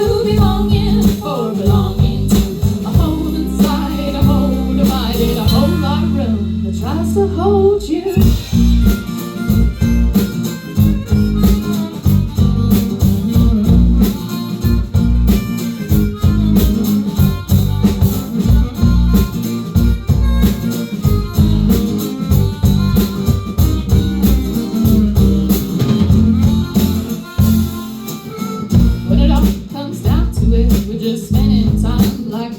to be longing for belonging to a home inside, a home divided, a whole lot of room that tries to hold you. When it all comes down to it, we're just spending time like